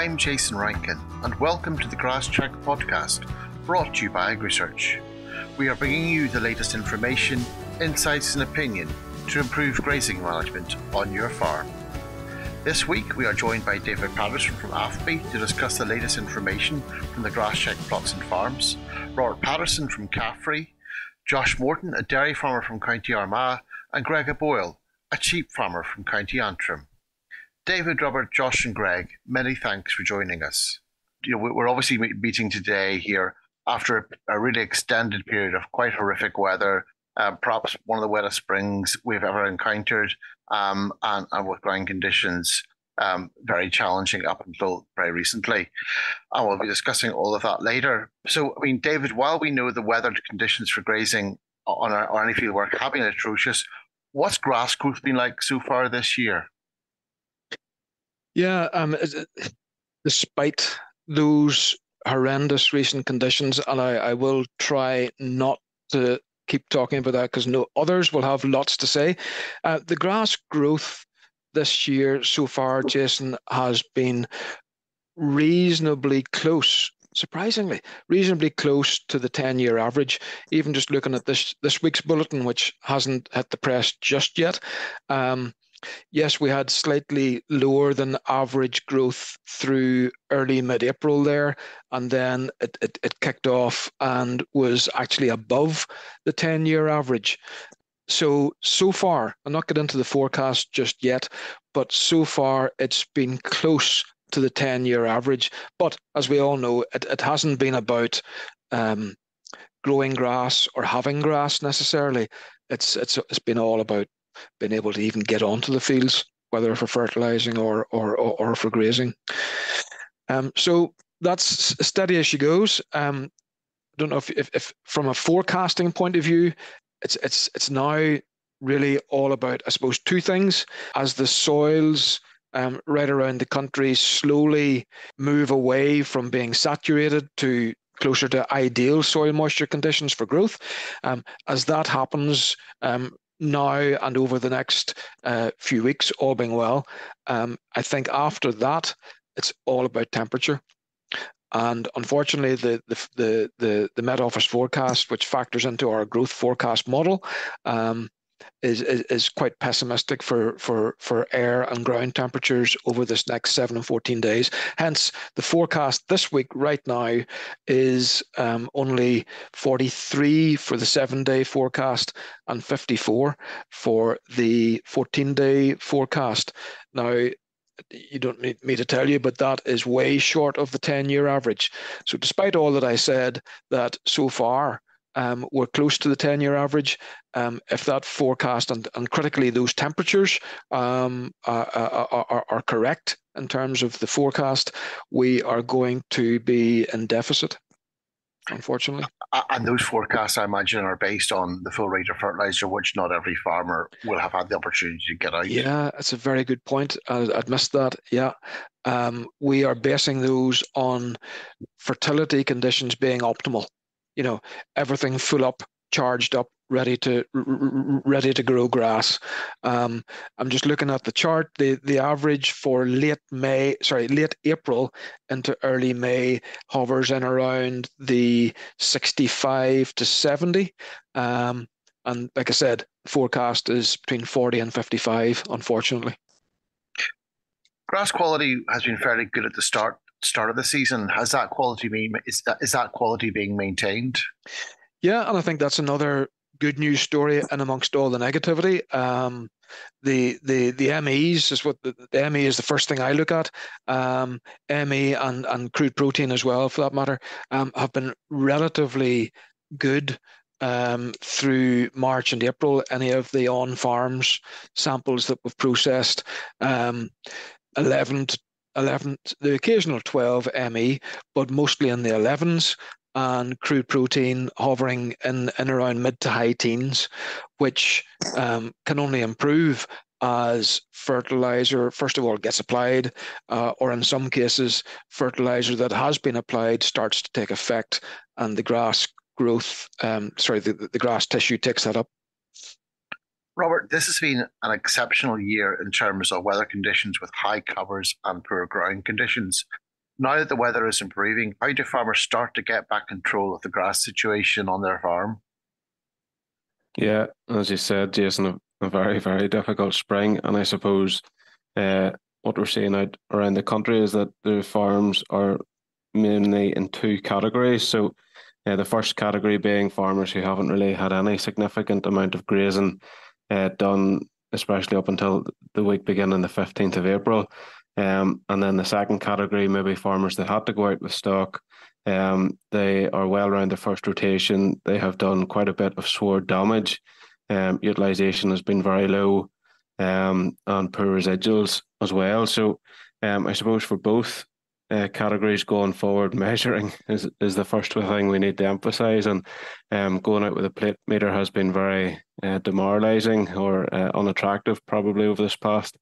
I'm Jason Rankin, and welcome to the GrassCheck podcast, brought to you by AgResearch. We are bringing you the latest information, insights and opinion to improve grazing management on your farm. This week we are joined by David Patterson from AFBI to discuss the latest information from the GrassCheck plots and farms, Robert Patterson from CAFRE, Josh Morton, a dairy farmer from County Armagh, and Gregg, a sheep farmer from County Antrim. David, Robert, Josh and Gregg, many thanks for joining us. We're obviously meeting today here after a really extended period of quite horrific weather, perhaps one of the wettest springs we've ever encountered, and with ground conditions very challenging up until very recently. And we'll be discussing all of that later. So, David, while we know the weather conditions for grazing on any field work have been atrocious, what's grass growth been like so far this year? Yeah, despite those horrendous recent conditions, and I will try not to keep talking about that because no others will have lots to say. The grass growth this year so far, Jason, has been reasonably close, surprisingly, reasonably close to the 10-year average. Even just looking at this week's bulletin, which hasn't hit the press just yet. Yes, we had slightly lower than average growth through early mid-April there, and then it kicked off and was actually above the 10-year average. So far, I'll not get into the forecast just yet, but so far it's been close to the 10-year average. But as we all know, it hasn't been about growing grass or having grass necessarily. It's been all about being able to even get onto the fields, whether for fertilizing or for grazing. So that's steady as she goes. I don't know if from a forecasting point of view, it's now really all about, I suppose, two things. As the soils right around the country slowly move away from being saturated to closer to ideal soil moisture conditions for growth, as that happens now and over the next few weeks, all being well, I think after that it's all about temperature. And unfortunately, the Met Office forecast, which factors into our growth forecast model, is quite pessimistic for air and ground temperatures over this next 7 and 14 days. Hence, the forecast this week right now is only 43 for the 7-day forecast and 54 for the 14-day forecast. Now, you don't need me to tell you, but that is way short of the 10-year average. So despite all that I said, that so far we're close to the 10-year average, if that forecast and critically those temperatures are correct in terms of the forecast, we are going to be in deficit, unfortunately. And those forecasts, I imagine, are based on the full rate of fertilizer, which not every farmer will have had the opportunity to get out. Yeah, that's a very good point. I'd missed that. Yeah. We are basing those on fertility conditions being optimal. Everything full up, charged up, ready to grow grass. I'm just looking at the chart. The average for late April into early May hovers in around the 65 to 70. And like I said, the forecast is between 40 and 55, unfortunately. Grass quality has been fairly good at the start of the season. Has that quality is that quality being maintained? Yeah, and I think that's another good news story in amongst all the negativity. The MEs is what the ME is the first thing I look at. ME and crude protein as well, for that matter, have been relatively good through March and April. Any of the on-farms samples that we've processed, 11, the occasional 12 ME, but mostly in the 11s, and crude protein hovering in around mid to high teens, which can only improve as fertilizer, first of all, gets applied, or in some cases, fertilizer that has been applied starts to take effect, and the grass growth, the grass tissue takes that up. Robert, this has been an exceptional year in terms of weather conditions with high covers and poor growing conditions. Now that the weather is improving, how do farmers start to get back control of the grass situation on their farm? Yeah, as you said, Jason, a very, very difficult spring. And I suppose what we're seeing out around the country is that the farms are mainly in two categories. So the first category being farmers who haven't really had any significant amount of grazing done, especially up until the week beginning the 15th of April. And then the second category, maybe farmers that had to go out with stock. They are well around the first rotation. They have done quite a bit of sward damage. Utilisation has been very low, and poor residuals as well. So I suppose for both categories going forward, measuring is the first thing we need to emphasise. And going out with a plate meter has been very demoralising or unattractive probably over this past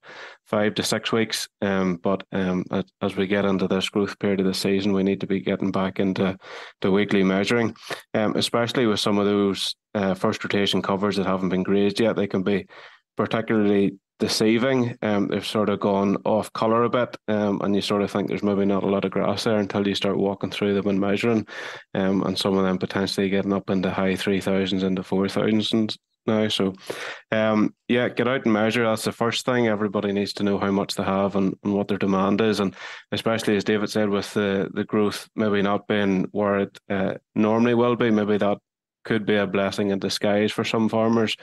5 to 6 weeks. But as we get into this growth period of the season, we need to be getting back into the weekly measuring, especially with some of those first rotation covers that haven't been grazed yet. They can be particularly deceiving. They've sort of gone off colour a bit, and you sort of think there's maybe not a lot of grass there until you start walking through them and measuring, and some of them potentially getting up into high 3,000s into 4,000s now. So yeah, get out and measure. That's the first thing. Everybody needs to know how much they have and what their demand is, and especially as David said, with the growth maybe not being where it normally will be, maybe that could be a blessing in disguise for some farmers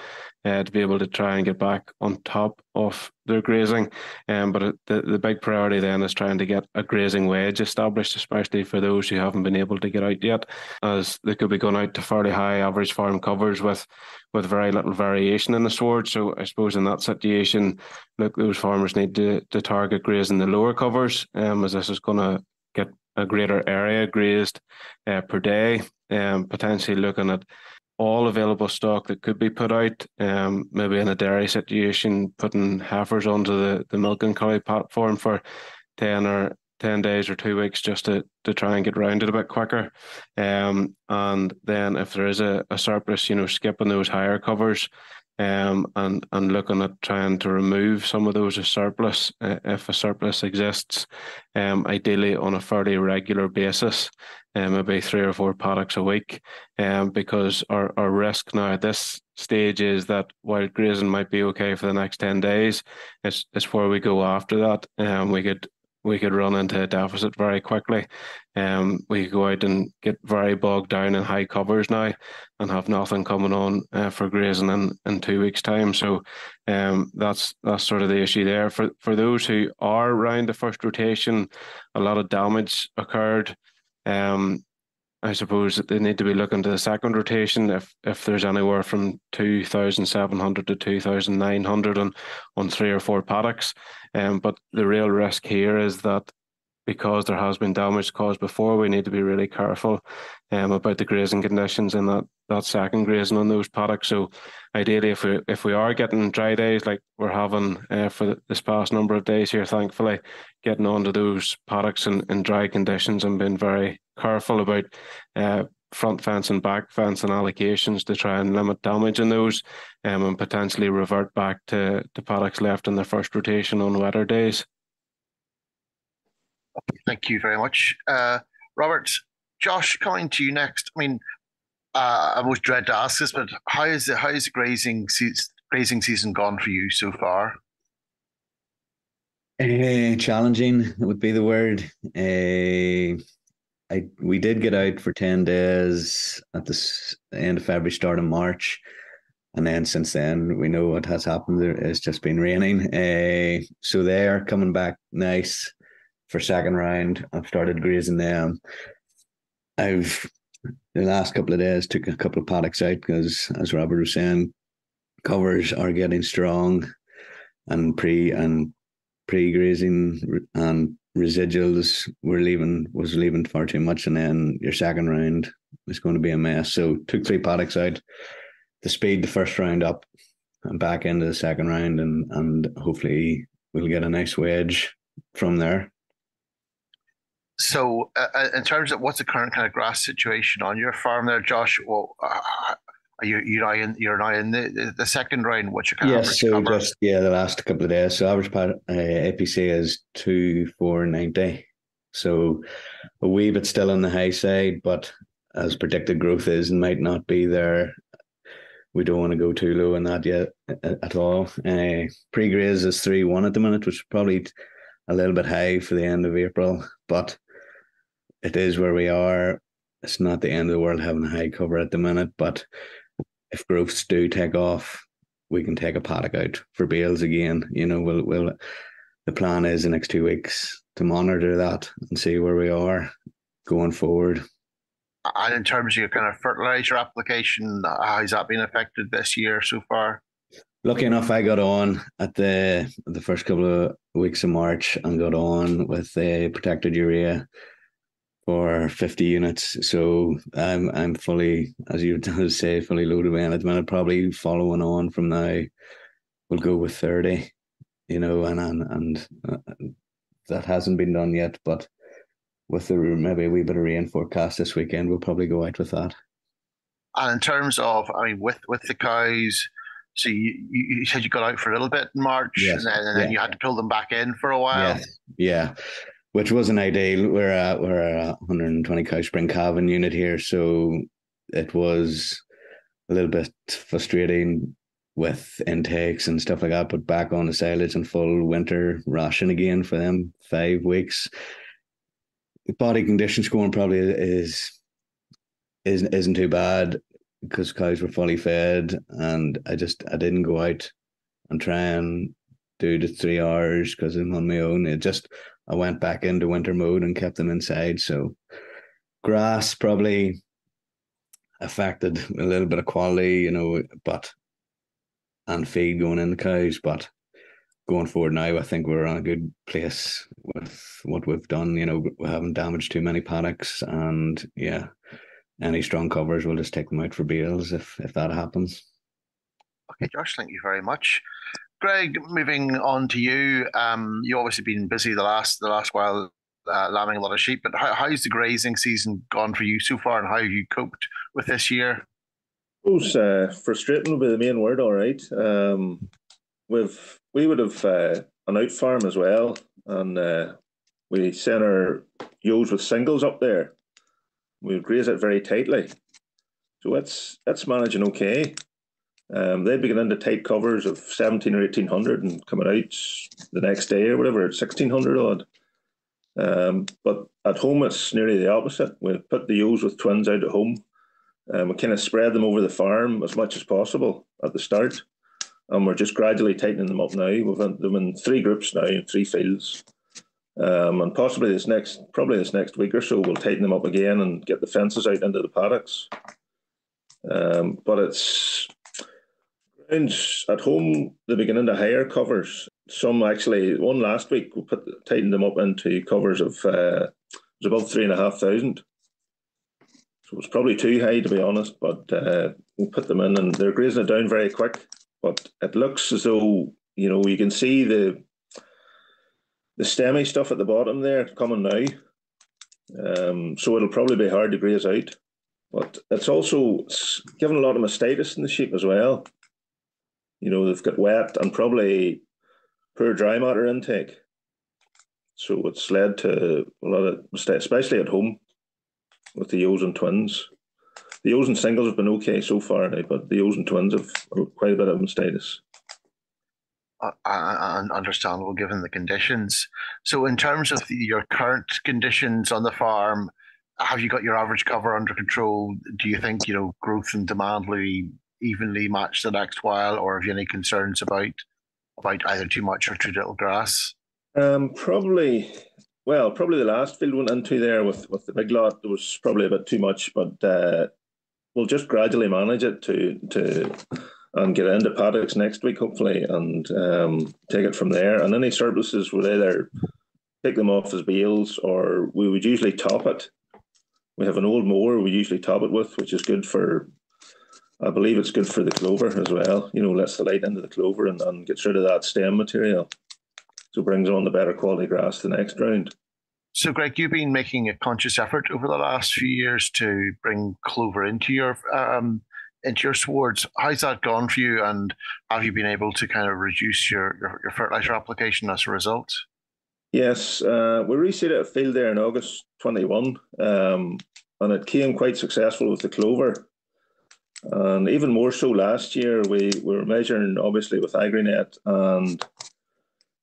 to be able to try and get back on top of their grazing. But the big priority then is trying to get a grazing wedge established, especially for those who haven't been able to get out yet, as they could be going out to fairly high average farm covers with very little variation in the sward. So I suppose in that situation, look, those farmers need to target grazing the lower covers, as this is going to get a greater area grazed per day, potentially looking at all available stock that could be put out, maybe in a dairy situation, putting heifers onto the milking cow platform for 10 days or 2 weeks just to try and get round it a bit quicker. And then if there is a surplus, skipping those higher covers, and looking at trying to remove some of those as surplus, if a surplus exists, ideally on a fairly regular basis, maybe 3 or 4 paddocks a week, because our risk now at this stage is that while grazing might be okay for the next 10 days, it's where we go after that. We could run into a deficit very quickly. We could go out and get very bogged down in high covers now and have nothing coming on for grazing in 2 weeks' time. So that's sort of the issue there. For those who are around the first rotation, a lot of damage occurred. I suppose that they need to be looking to the second rotation if there's anywhere from 2,700 to 2,900 on 3 or 4 paddocks. But the real risk here is that because there has been damage caused before, we need to be really careful about the grazing conditions in that second grazing on those paddocks. So ideally, if we are getting dry days like we're having for this past number of days here, thankfully, getting onto those paddocks in dry conditions and being very careful about front fence and back fence and allocations to try and limit damage in those, and potentially revert back to paddocks left in the first rotation on wetter days. Thank you very much, Robert. Josh, coming to you next. I mean, I almost dread to ask this, but how is the grazing season gone for you so far? Challenging would be the word. We did get out for 10 days at the end of February, start of March. And then since then, we know what has happened. It's just been raining. So they are coming back nice for second round. I've started grazing them. The last couple of days took a couple of paddocks out because, as Robert was saying, covers are getting strong, and pre-grazing and residuals was leaving far too much, and then your second round was going to be a mess. So took 3 paddocks out to speed the first round up and back into the second round, and hopefully we'll get a nice wedge from there. So, in terms of what's the current kind of grass situation on your farm there, Josh? Well, you're now in the second round. What's your kind of average cover? The last couple of days. So average APC is 2,490. So a wee bit still on the high side, but as predicted growth is and might not be there, we don't want to go too low in that yet at all. Pre-graze is 3-1 at the minute, which is probably a little bit high for the end of April, but it is where we are. It's not the end of the world having a high cover at the minute, but if growths do take off, we can take a paddock out for bales again. We'll the plan is the next 2 weeks to monitor that and see where we are going forward. And in terms of your kind of fertilizer application, how has that been affected this year so far? Lucky enough, I got on at the first couple of weeks of March and got on with the protected urea for 50 units. So I'm fully, as you would say, fully loaded in at the minute. Probably following on from now, we'll go with 30. And that hasn't been done yet, but with maybe a wee bit of rain forecast this weekend, we'll probably go out with that. And in terms of, with the cows, so you said you got out for a little bit in March, yes. and then you had to pull them back in for a while. Yeah, which wasn't ideal. We're a 120 cow spring calving unit here, so it was a little bit frustrating with intakes and stuff like that, but back on the silage and full winter ration again for them 5 weeks. Body conditions going probably isn't too bad because cows were fully fed, and I didn't go out and try and do the 3 hours because I'm on my own. I went back into winter mode and kept them inside. So grass probably affected a little bit of quality, and feed going in the cows, but going forward now, I think we're on a good place with what we've done. We haven't damaged too many paddocks, and any strong covers, we'll just take them out for bales if that happens. Okay, Josh, thank you very much. Gregg, moving on to you. You obviously been busy the last while, lambing a lot of sheep. But how's the grazing season gone for you so far, and how have you coped with this year? Frustrating will be the main word. All right. We would have an out farm as well, and we sent our ewes with singles up there. We would graze it very tightly, so that's managing okay. They'd be getting into tight covers of 17 or 1800 and coming out the next day or whatever at 1600 odd. But at home it's nearly the opposite. We put the ewes with twins out at home. We kind of spread them over the farm as much as possible at the start, and we're just gradually tightening them up now. We've got them in 3 groups now in 3 fields, and possibly this next week or so we'll tighten them up again and get the fences out into the paddocks. But it's at home they're beginning to higher covers. Some actually, one last week we tightened them up into covers of it was above 3,500. So it's probably too high, to be honest, but we'll put them in and they're grazing it down very quick. But it looks as though, you can see the stemmy stuff at the bottom there coming now. So it'll probably be hard to graze out. But it's given a lot of mastitis in the sheep as well. They've got wet and probably poor dry matter intake. So it's led to a lot of mastitis, especially at home, with the ewes and twins. The ewes and singles have been okay so far now, but the ewes and twins have quite a bit of mastitis. Understandable given the conditions. So in terms of your current conditions on the farm, have you got your average cover under control? Do you think, growth and demand will evenly match the next while, or have you any concerns about either too much or too little grass? Probably the last field went into there with the big lot. There was probably a bit too much, but we'll just gradually manage it and get into paddocks next week, hopefully, and take it from there. And any surpluses, we'll either take them off as bales, or we would usually top it. We have an old mower we usually top it with, which is good for, I believe it's good for the clover as well. Lets the light into the clover and gets rid of that stem material. So brings on the better quality grass the next round. So, Gregg, you've been making a conscious effort over the last few years to bring clover into your swards. How's that gone for you, and have you been able to kind of reduce your fertilizer application as a result? Yes, we reseeded a field there in August 21, and it came quite successful with the clover. And even more so last year, we were measuring obviously with AgriNet, and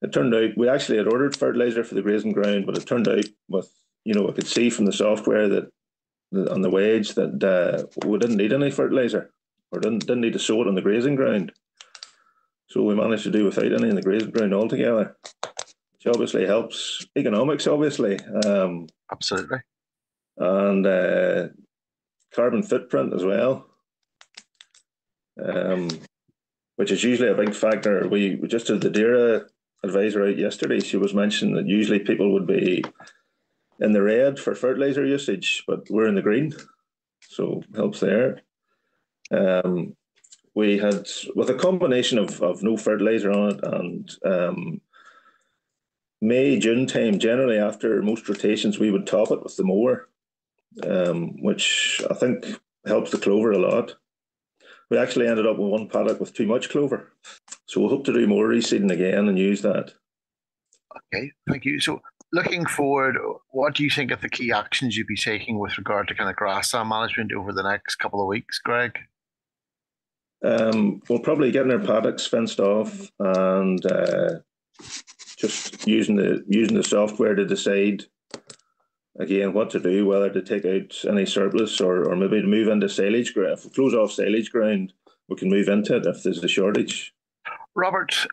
it turned out we actually had ordered fertilizer for the grazing ground, but it turned out with, I could see from the software that on the wage that we didn't need any fertilizer, or didn't need to sow it on the grazing ground. So we managed to do without any in the grazing ground altogether, which obviously helps economics, obviously. Absolutely. And carbon footprint as well, which is usually a big factor. We just had the DERA advisor out yesterday. She was mentioning that usually people would be in the red for fertilizer usage, but we're in the green, so helps there. We had, with a combination of no fertilizer on it and May, June time, generally after most rotations, we would top it with the mower, which I think helps the clover a lot. We actually ended up with one paddock with too much clover. So we'll hope to do more reseeding again and use that. Okay, thank you. So looking forward, what do you think of the key actions you'd be taking with regard to kind of grassland management over the next couple of weeks, Gregg? We'll probably getting our paddocks fenced off and just using the software to decide again what to do, whether to take out any surplus or maybe to move into silage ground. If we close off silage ground, we can move into it if there's a shortage. Robert,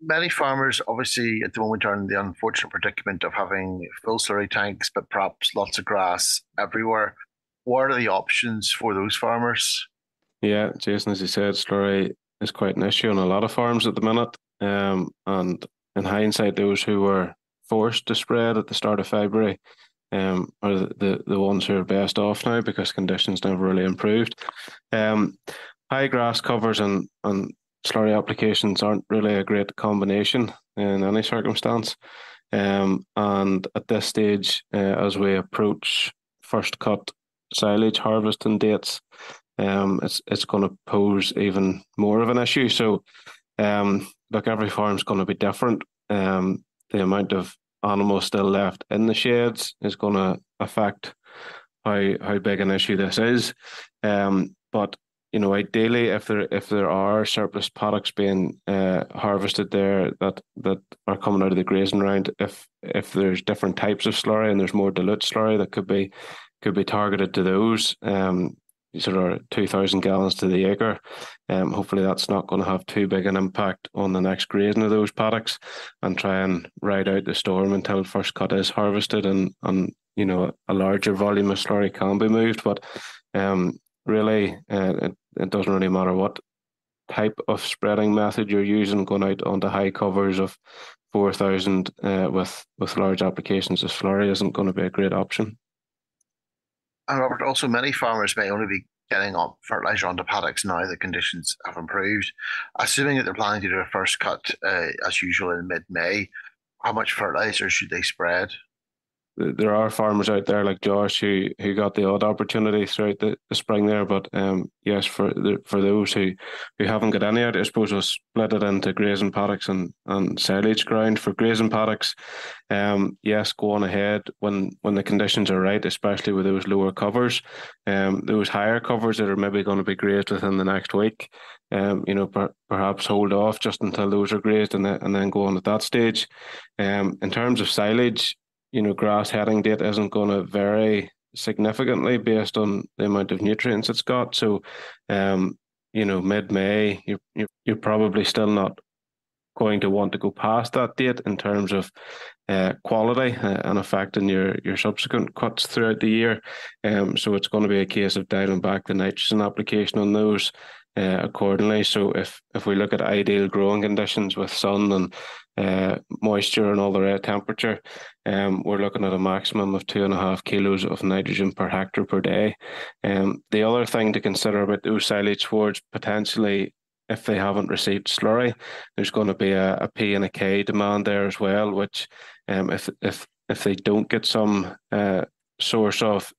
many farmers obviously at the moment are in the unfortunate predicament of having full slurry tanks, but perhaps lots of grass everywhere. What are the options for those farmers? Yeah, Jason, as you said, slurry is quite an issue on a lot of farms at the minute. And in hindsight, those who were forced to spread at the start of February are the ones who are best off now because conditions never really improved. High grass covers and slurry applications aren't really a great combination in any circumstance. And at this stage, as we approach first cut silage harvesting dates, it's going to pose even more of an issue. So, look, every farm's going to be different. The amount of animals still left in the sheds is going to affect how big an issue this is. But ideally, if there are surplus paddocks being harvested there that are coming out of the grazing round, if there's different types of slurry and there's more dilute slurry that could be targeted to those. Sort of 2,000 gallons to the acre. Hopefully that's not going to have too big an impact on the next grazing of those paddocks, and try and ride out the storm until first cut is harvested and a larger volume of slurry can be moved. But really, it doesn't really matter what type of spreading method you're using. Going out onto high covers of 4,000 with large applications of slurry isn't going to be a great option. And Robert, also many farmers may only be getting up fertilizer onto paddocks now that conditions have improved. Assuming that they're planning to do a first cut as usual in mid-May, how much fertilizer should they spread? There are farmers out there like Josh who got the odd opportunity throughout the spring there, but yes, for those who haven't got any out, I suppose we'll split it into grazing paddocks and silage ground. For grazing paddocks, yes, go on ahead when the conditions are right, especially with those lower covers. Those higher covers that are maybe going to be grazed within the next week, perhaps hold off just until those are grazed and then go on at that stage. In terms of silage, grass heading date isn't going to vary significantly based on the amount of nutrients it's got. So, mid-May, you're probably still not going to want to go past that date in terms of quality and affecting your subsequent cuts throughout the year. So it's going to be a case of dialing back the nitrogen application on those accordingly. So if we look at ideal growing conditions with sun and moisture and all the right temperature, we're looking at a maximum of 2.5 kilos of nitrogen per hectare per day. The other thing to consider about those silage swards, potentially, if they haven't received slurry, there's going to be a P and a K demand there as well, which if they don't get some source of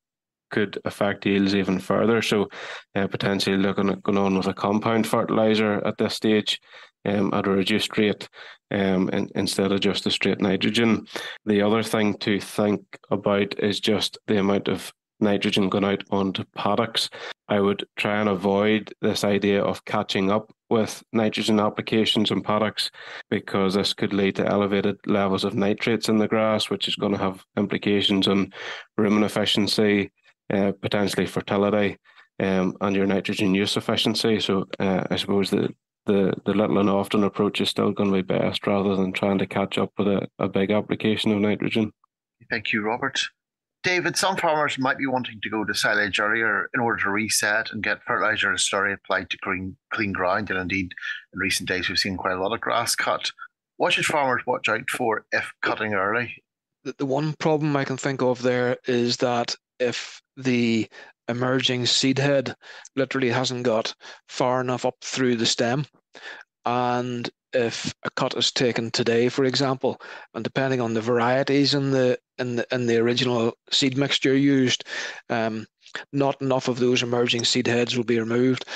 could affect yields even further. So potentially looking at going on with a compound fertiliser at this stage at a reduced rate instead of just the straight nitrogen. The other thing to think about is just the amount of nitrogen going out onto paddocks. I would try and avoid this idea of catching up with nitrogen applications in paddocks, because this could lead to elevated levels of nitrates in the grass, which is going to have implications on rumen efficiency, potentially fertility, and your nitrogen use efficiency. So I suppose the little and often approach is still going to be best, rather than trying to catch up with a big application of nitrogen. Thank you, Robert. David, some farmers might be wanting to go to silage earlier in order to reset and get fertiliser and slurry applied to clean ground, and indeed in recent days we've seen quite a lot of grass cut. What should farmers watch out for if cutting early? The one problem I can think of there is that if the emerging seed head literally hasn't got far enough up through the stem, and if a cut is taken today, for example, and depending on the varieties in the original seed mixture used, not enough of those emerging seed heads will be removed.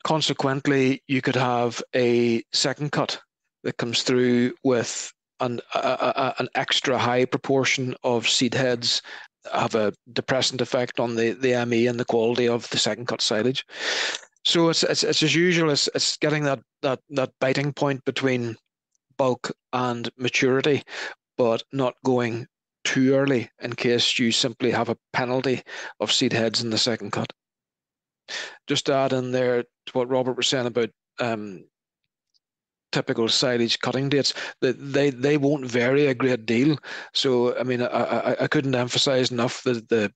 Consequently, you could have a second cut that comes through with an extra high proportion of seed heads, have a depressant effect on the ME and the quality of the second cut silage. So it's as usual. It's getting that biting point between bulk and maturity, but not going too early in case you simply have a penalty of seed heads in the second cut. Just to add in there to what Robert was saying about typical silage cutting dates, they won't vary a great deal. So I mean, I couldn't emphasize enough the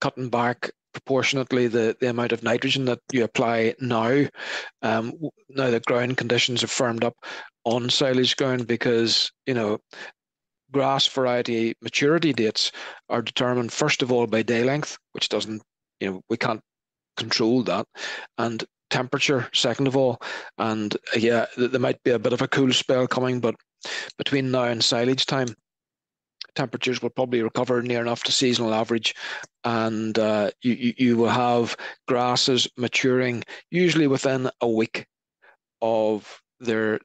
cutting back proportionately the amount of nitrogen that you apply now. Now that ground conditions have firmed up on silage ground, because grass variety maturity dates are determined first of all by day length, which doesn't, we can't control that, and temperature second of all. And yeah, there might be a bit of a cool spell coming, but between now and silage time, temperatures will probably recover near enough to seasonal average, and you will have grasses maturing usually within a week of their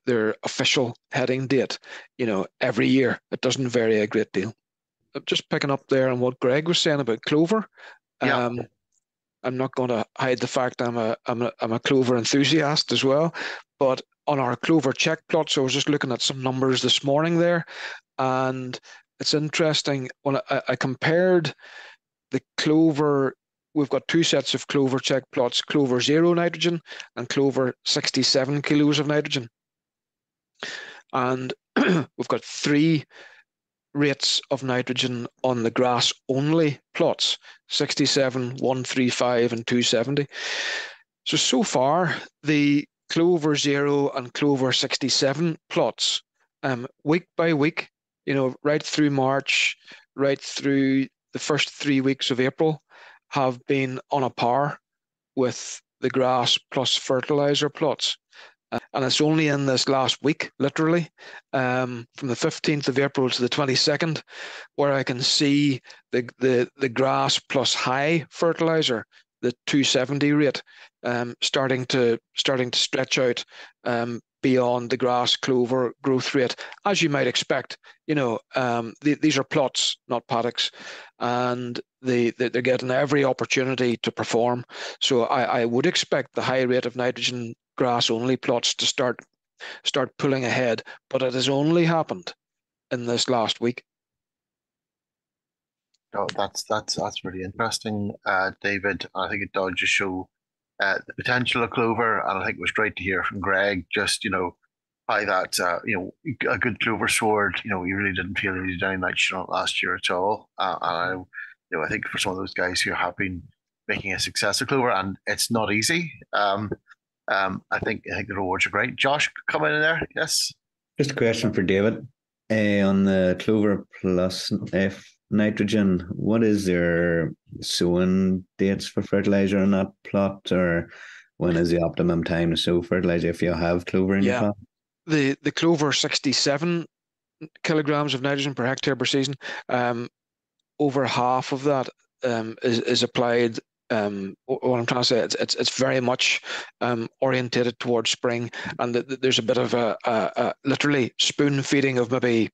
official heading date, every year. It doesn't vary a great deal. Just picking up there on what Gregg was saying about clover. Yeah. I'm not going to hide the fact I'm a clover enthusiast as well, but on our clover check plots, I was just looking at some numbers this morning there, and it's interesting. When I compared the clover, we've got two sets of clover check plots: clover 0 nitrogen and clover 67 kilos of nitrogen, and we've got three rates of nitrogen on the grass only plots: 67, 135 and 270. So far the clover 0 and clover 67 plots, week by week, right through March, right through the first 3 weeks of April, have been on a par with the grass plus fertilizer plots. And it's only in this last week, literally, from the 15th of April to the 22nd, where I can see the grass plus high fertilizer, the 270 rate, starting to stretch out beyond the grass clover growth rate, as you might expect. These are plots, not paddocks, and they're getting every opportunity to perform. So I would expect the high rate of nitrogen grass only plots to start pulling ahead, but it has only happened in this last week. Oh, that's really interesting, David. I think it does just show the potential of clover, and I think it was great to hear from Gregg just how that a good clover sword, you really didn't feel he did any nitrogen on it last year at all, and I think for some of those guys who have been making a success of clover, and it's not easy. I think the rewards are great. Josh, come in there. Yes. Just a question for David. On the clover plus F nitrogen, what is their sowing dates for fertilizer on that plot, or when is the optimum time to sow fertilizer if you have clover in your plot? The clover 67 kilograms of nitrogen per hectare per season, over half of that is applied. What I'm trying to say, it's very much orientated towards spring, and there's a bit of a literally spoon feeding of maybe,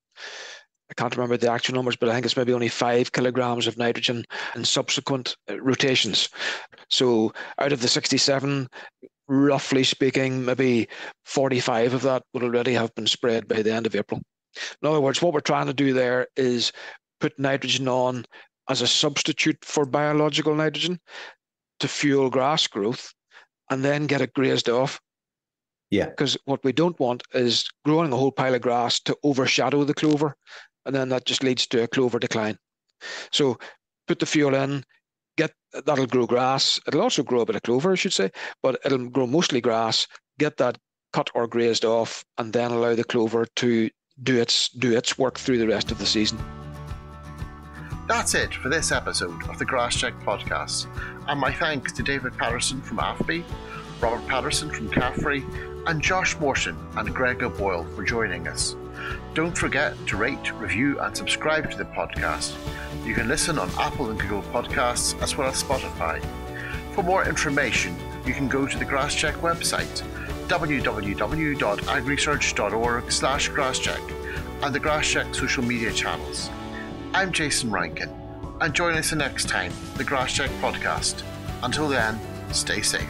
I can't remember the actual numbers, but I think it's maybe only 5 kilograms of nitrogen in subsequent rotations. So out of the 67, roughly speaking, maybe 45 of that would already have been sprayed by the end of April. In other words, what we're trying to do there is put nitrogen on as a substitute for biological nitrogen to fuel grass growth and then get it grazed off. Yeah. Because what we don't want is growing a whole pile of grass to overshadow the clover, and then that just leads to a clover decline. So put the fuel in, that'll grow grass. It'll also grow a bit of clover, I should say, but it'll grow mostly grass, get that cut or grazed off, and then allow the clover to do its work through the rest of the season. That's it for this episode of the GrassCheck podcast, and my thanks to David Patterson from AFBI, Robert Patterson from CAFRE, and Josh Morton and Gregg for joining us. Don't forget to rate, review and subscribe to the podcast. You can listen on Apple and Google Podcasts as well as Spotify. For more information, you can go to the GrassCheck website, www.agresearch.org/GrassCheck, and the GrassCheck social media channels. I'm Jason Rankin, and join us the next time, the GrassCheck podcast. Until then, stay safe.